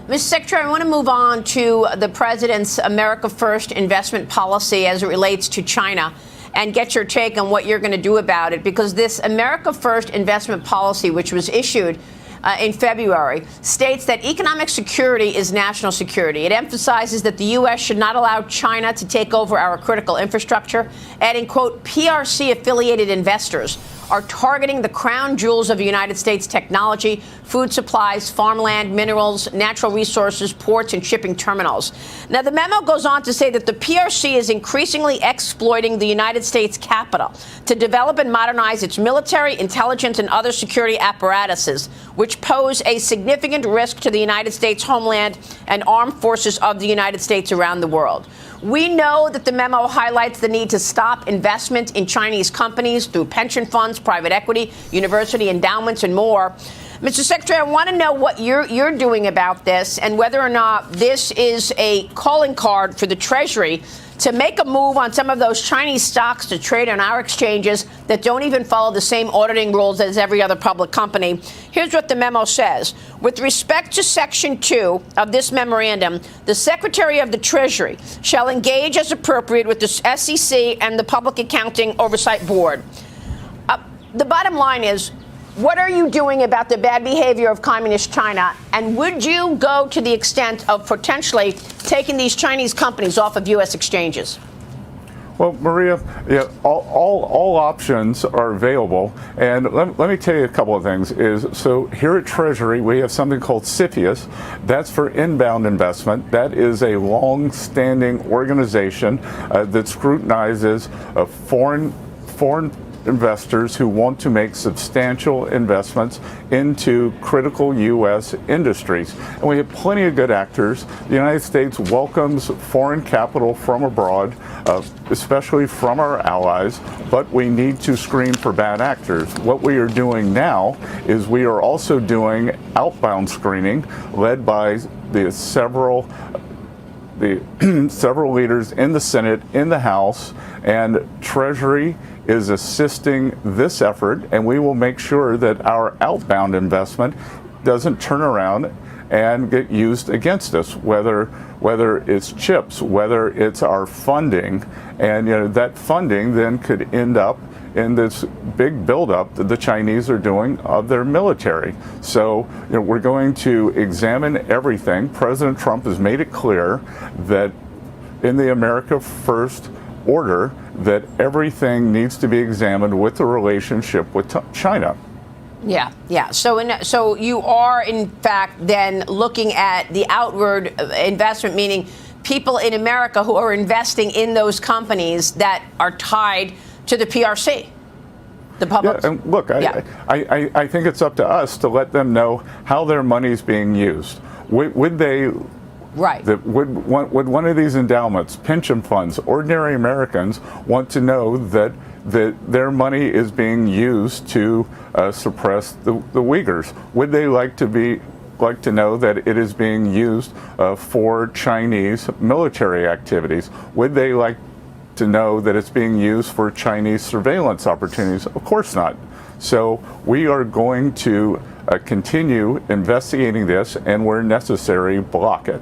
Mr. Secretary, I want to move on to the president's America First investment policy as it relates to China and get your take on what you're going to do about it, because this America First investment policy, which was issued in February, states that economic security is national security. It emphasizes that the U.S. should not allow China to take over our critical infrastructure, adding, quote, PRC-affiliated investors are targeting the crown jewels of the United States technology, food supplies, farmland, minerals, natural resources, ports, and shipping terminals. Now, the memo goes on to say that the PRC is increasingly exploiting the United States Capitol to develop and modernize its military, intelligence, and other security apparatuses, which pose a significant risk to the United States homeland and armed forces of the United States around the world. We know that the memo highlights the need to stop investment in Chinese companies through pension funds, private equity, university endowments, and more. Mr. Secretary, I want to know what you're doing about this and whether or not this is a calling card for the Treasury to make a move on some of those Chinese stocks to trade on our exchanges that don't even follow the same auditing rules as every other public company. Here's what the memo says. With respect to Section 2 of this memorandum, the Secretary of the Treasury shall engage as appropriate with the SEC and the Public Accounting Oversight Board. The bottom line is, what are you doing about the bad behavior of Communist China? And would you go to the extent of potentially taking these Chinese companies off of U.S. exchanges? Well, Maria, yeah, all options are available. And let me tell you a couple of things. So here at Treasury, we have something called CFIUS. That's for inbound investment. That is a long-standing organization that scrutinizes foreign investors who want to make substantial investments into critical U.S. industries. And we have plenty of good actors. The United States welcomes foreign capital from abroad, especially from our allies, but we need to screen for bad actors. What we are doing now is we are also doing outbound screening led by the several leaders in the Senate, in the House, and Treasury is assisting this effort, and we will make sure that our outbound investment doesn't turn around and get used against us, whether it's chips, whether it's our funding, and that funding then could end up in this big buildup that the Chinese are doing of their military. So we're going to examine everything. President Trump has made it clear that in the America First order that everything needs to be examined with the relationship with China. Yeah. So you are, in fact, then looking at the outward investment, meaning people in America who are investing in those companies that are tied to the PRC. The public. Yeah, and look, I think it's up to us to let them know how their money is being used. Would they? Right. Would one of these endowments, pension funds, ordinary Americans want to know that their money is being used to suppress the Uyghurs? Would they like to know that it is being used for Chinese military activities? Would they like to know that it's being used for Chinese surveillance opportunities? Of course not. So we are going to continue investigating this and, where necessary, block it.